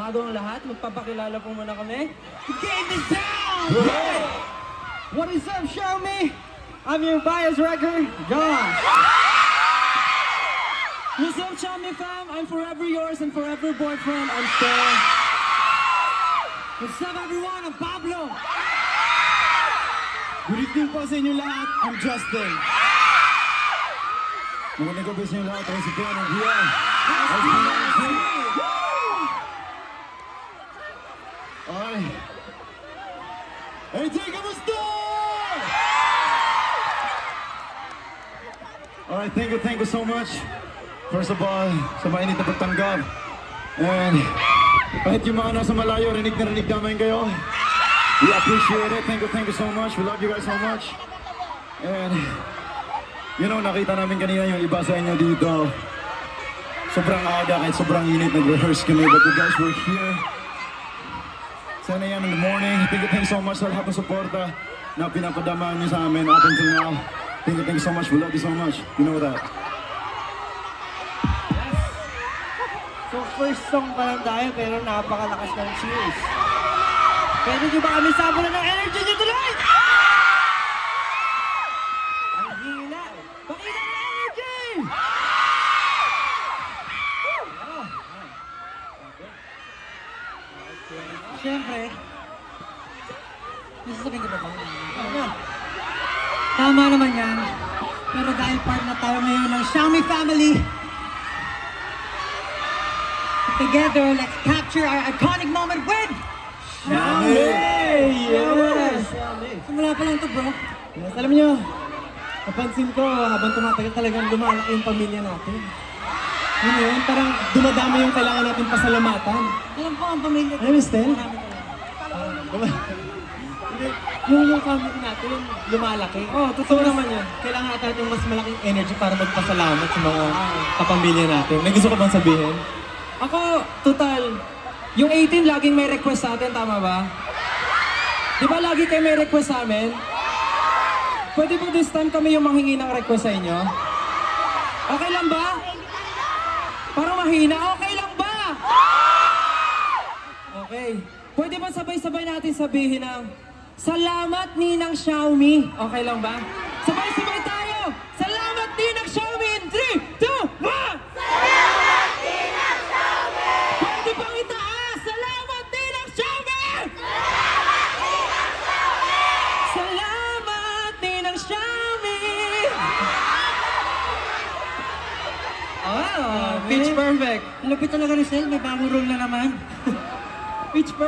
bago ang lahat, magpapakilala po muna kami. Game is down! What is up, Xiaomi? I'm your bias wrecker, Josh. What's up, Xiaomi fam? I'm forever yours and forever boyfriend. I'm Stan. What's up, everyone? I'm Pablo. Good evening po sa inyo lahat. I'm Justin. Magandang gabi sa inyo lahat. Ako si Piano Gian. Ay! Hey, Jay, kamusta? Alright, thank you so much. First of all, sa mainit na pagtanggap. And kahit yung mga nasa malayo, rinig na rinig namin kayo. We appreciate it. Thank you so much. We love you guys so much. And you know, nakita namin kanina yung iba sa inyo dito. Sobrang aga, kahit sobrang init, nag-rehearse kami. But you guys were here. 10 a.m. in the morning. Thank you so much sa lahat ng suporta na pinapadamaan niyo sa amin up until now. Thank you so much. We love you so much. You know that. So, first song pa lang tayo, pero napakalakas ng cheers. Pwede nyo ba kami sabulan ng energy nyo tuloy? Ang hila. Pakita ng energy! Siyempre, nasasabihin ko ba ba? Ano? Tama naman yan. Pero dahil part na tayo ngayon ng Xiaomi family, together, let's capture our iconic moment with Xiaomi! Yes! Simula pa lang to, bro. Yes, alam niyo, napansin ko habang tumatagal talagang lumalaki yung pamilya natin. Yun yun, parang dumadami yung kailangan natin pasalamatan. Alam ko ang pamilya ko. Alam, Stel? Yung family natin, lumalaki. Oh, totoo naman yan. Kailangan natin mas malaking energy para magpasalamat sa mga kapamilya natin. May gusto ka bang sabihin? Ako, total, yung 18 laging may request sa atin, tama ba? Di ba lagi kayo may request sa amin? Pwede po this time kami yung manghingi ng request sa inyo? Okay lang ba? Parang mahina, okay lang ba? Okay. Pwede ba sabay-sabay natin sabihin ng salamat Ninang Xiaomi? Okay lang ba? Sabay-sabay tayo! Salamat Ninang Xiaomi in 3, 2, 1! Salamat Ninang Xiaomi! Pwede pang itaas! Salamat Ninang Xiaomi! Salamat Ninang Xiaomi! Salamat Ninang Xiaomi! Ah, pitch perfect. Lupit talaga ni Sel, may bagong role na naman. Pitch perfect.